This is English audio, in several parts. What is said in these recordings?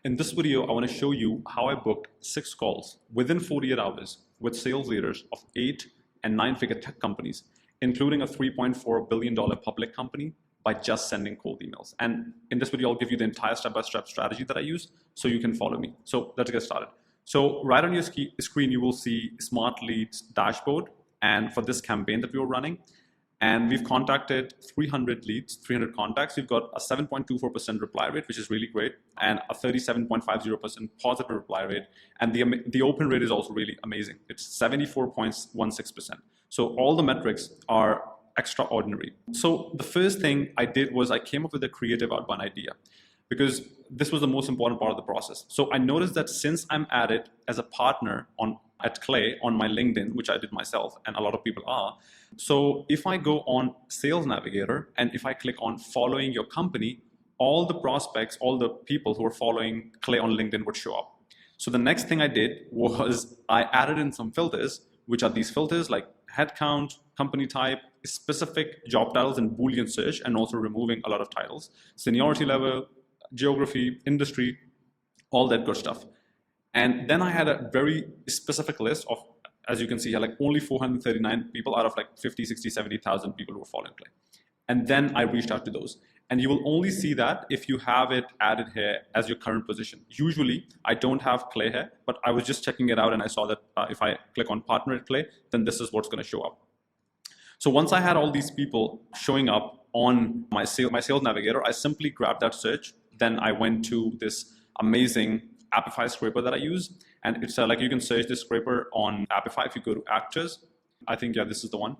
In this video, I want to show you how I booked 6 calls within 48 hours with sales leaders of 8 and 9-figure tech companies, including a $3.4 billion public company, by just sending cold emails. And in this video, I'll give you the entire step-by-step strategy that I use so you can follow me. So let's get started. So right on your screen, you will see Smart Leads dashboard. And for this campaign that we were running, and we've contacted 300 leads, 300 contacts. We've got a 7.24% reply rate, which is really great, and a 37.50% positive reply rate. And the open rate is also really amazing. It's 74.16%. So all the metrics are extraordinary. So the first thing I did was I came up with a creative outbound idea, because this was the most important part of the process. So I noticed that since I'm added as a partner at Clay on my LinkedIn, which I did myself, and a lot of people are. So if I go on Sales Navigator and if I click on following your company, all the prospects, all the people who are following Clay on LinkedIn would show up. So the next thing I did was I added in some filters, which are these filters like headcount, company type, specific job titles and Boolean search, and also removing a lot of titles, seniority level, geography, industry, all that good stuff. And then I had a very specific list of, as you can see here, like only 439 people out of like 50, 60, 70,000 people who were following Clay. And then I reached out to those. And you will only see that if you have it added here as your current position. Usually, I don't have Clay here, but I was just checking it out and I saw that if I click on Partner at Clay, then this is what's going to show up. So once I had all these people showing up on my sales navigator, I simply grabbed that search. Then I went to this amazing Appify scraper that I use, and it's like you can search this scraper on Appify. If you go to Actors, I think, yeah, this is the one,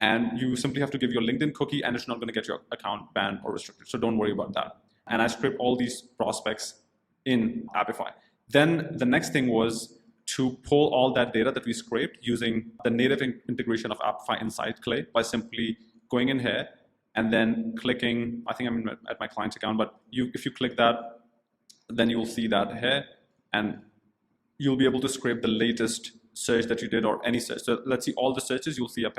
and you simply have to give your LinkedIn cookie, and it's not going to get your account banned or restricted, so don't worry about that. And I scraped all these prospects in Appify. Then the next thing was to pull all that data that we scraped using the native integration of Appify inside Clay by simply going in here and then clicking, I think I'm at my client's account, but if you click that, then you'll see that here, and you'll be able to scrape the latest search that you did or any search. So let's see all the searches you'll see up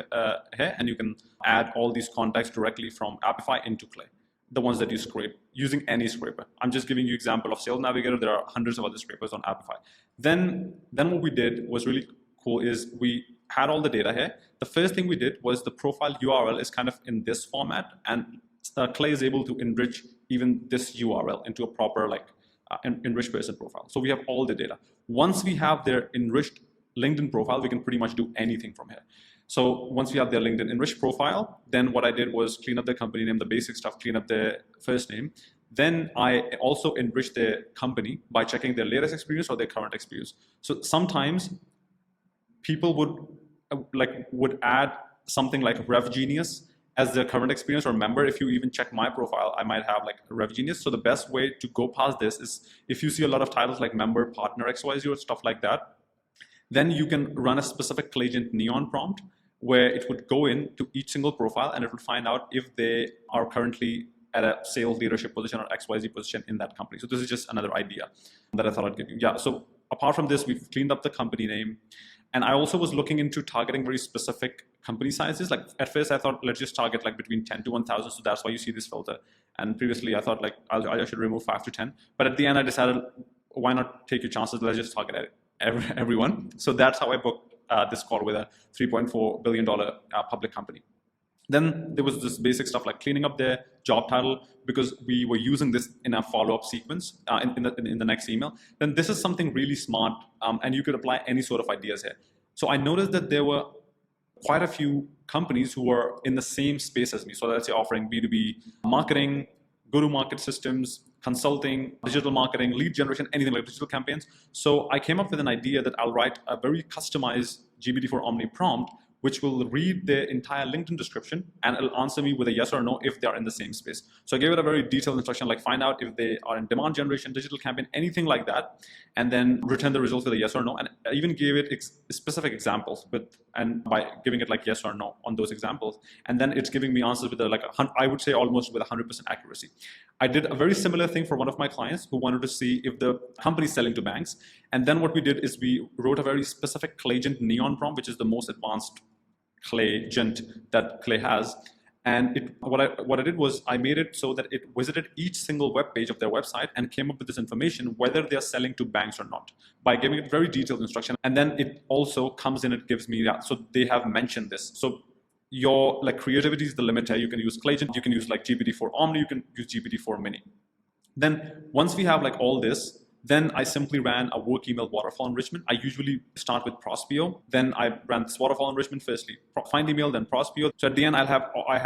here, and you can add all these contacts directly from Appify into Clay, the ones that you scrape using any scraper. I'm just giving you example of Sales Navigator. There are hundreds of other scrapers on Appify. Then what we did was really cool is we had all the data here. The first thing we did was the profile URL is kind of in this format, and Clay is able to enrich even this URL into a proper enriched person profile. So we have all the data. Once we have their enriched LinkedIn profile, we can pretty much do anything from here. So once we have their LinkedIn enriched profile, then what I did was clean up their company name, the basic stuff, clean up their first name. Then I also enriched their company by checking their latest experience or their current experience. So sometimes people would add something like RevGenius as their current experience, or member. If you even check my profile, I might have like RevGenius. So the best way to go past this is if you see a lot of titles like member, partner, XYZ, or stuff like that, then you can run a specific Clayagent Neon prompt where it would go into each single profile and it would find out if they are currently at a sales leadership position or XYZ position in that company. So this is just another idea that I thought I'd give you. Yeah, so apart from this, we've cleaned up the company name. And I also was looking into targeting very specific company sizes. Like at first I thought, let's just target like between 10 to 1,000. So that's why you see this filter. And previously I thought like I should remove 5 to 10. But at the end I decided, why not take your chances? Let's just target everyone. So that's how I booked this call with a $3.4 billion public company. Then there was this basic stuff like cleaning up their job title, because we were using this in a follow-up sequence in the next email. Then this is something really smart, and you could apply any sort of ideas here. So I noticed that there were quite a few companies who were in the same space as me. So let's say offering B2B marketing, go-to-market systems, consulting, digital marketing, lead generation, anything like digital campaigns. So I came up with an idea that I'll write a very customized GPT-4 Omni prompt which will read their entire LinkedIn description and it'll answer me with a yes or no if they are in the same space. So I gave it a very detailed instruction, like find out if they are in demand generation, digital campaign, anything like that, and then return the results with a yes or no. And I even gave it specific examples and by giving it like yes or no on those examples. And then it's giving me answers with I would say almost with 100% accuracy. I did a very similar thing for one of my clients who wanted to see if the company is selling to banks. And then what we did is we wrote a very specific Clayagent Neon prompt, which is the most advanced Clayagent that Clay has. And what I did was I made it so that it visited each single web page of their website and came up with this information whether they are selling to banks or not by giving it very detailed instruction. And then it also comes in, it gives me that. So they have mentioned this. So your creativity is the limit here. You can use Claygen, you can use GPT-4 Omni, you can use GPT-4 Mini. Then once we have all this, then I simply ran a work email waterfall enrichment. I usually start with Prospeo. Then I ran this waterfall enrichment firstly, find email, then Prospeo. So at the end, I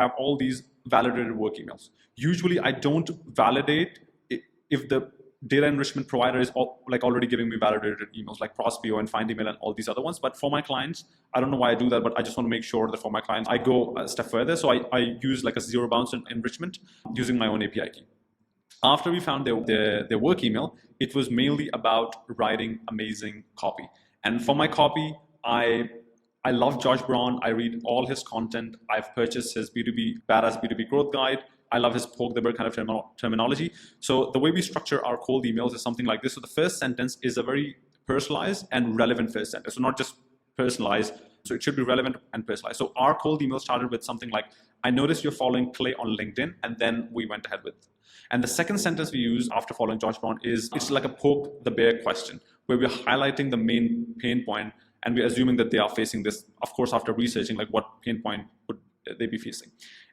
have all these validated work emails. Usually I don't validate if the data enrichment provider is already giving me validated emails like Prospeo and Find Email and all these other ones. But for my clients, I don't know why I do that, but I just want to make sure that for my clients, I go a step further. So I use a zero bounce enrichment using my own API key. After we found their work email, it was mainly about writing amazing copy. And for my copy, I love Josh Braun. I read all his content. I've purchased his Badass B2B Growth Guide. I love his poke the bear kind of terminology. So the way we structure our cold emails is something like this. So the first sentence is a very personalized and relevant first sentence. So not just personalized, so it should be relevant and personalized. So our cold email started with something like, I noticed you're following Clay on LinkedIn, and then we went ahead with. And the second sentence we use after following Josh Braun is, it's like a poke the bear question, where we're highlighting the main pain point, and we're assuming that they are facing this, of course, after researching what pain point would they be facing.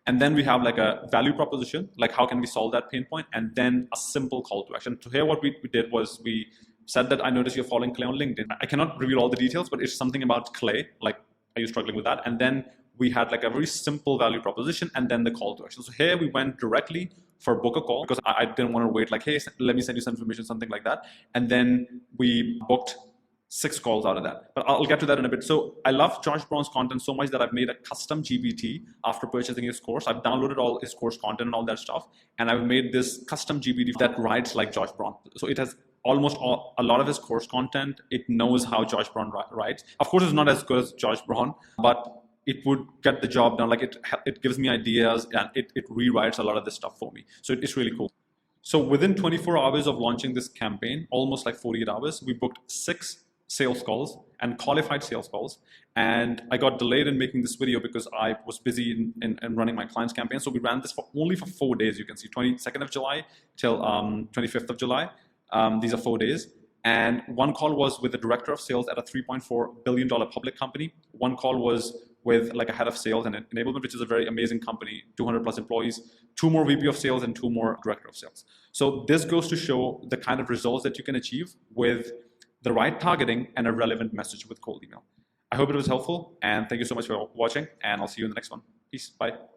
And then we have a value proposition, how can we solve that pain point, and then a simple call to action. So here what we did was we said that I noticed you're following Clay on LinkedIn. I cannot reveal all the details, but it's something about Clay, are you struggling with that? And then we had a very simple value proposition and then the call to action. So here we went directly for book a call because I didn't want to wait hey, let me send you some information, something like that. And then we booked 6 calls out of that. But I'll get to that in a bit. So I love Josh Braun's content so much that I've made a custom GPT after purchasing his course. I've downloaded all his course content and all that stuff. And I've made this custom GPT that writes like Josh Braun. So it has almost a lot of his course content. It knows how Josh Braun writes. Of course, it's not as good as Josh Braun, but it would get the job done. It gives me ideas and it rewrites a lot of this stuff for me. So it's really cool. So within 24 hours of launching this campaign, almost 48 hours, we booked 6 sales calls and qualified sales calls. And I got delayed in making this video because I was busy in running my client's campaign. So we ran this only for 4 days. You can see 22nd of July till 25th of July. These are 4 days. And one call was with the director of sales at a $3.4 billion public company. One call was with a head of sales and enablement, which is a very amazing company, 200 plus employees, 2 more VP of sales and 2 more director of sales. So this goes to show the kind of results that you can achieve with the right targeting and a relevant message with cold email. I hope it was helpful, and thank you so much for watching, and I'll see you in the next one. Peace, bye.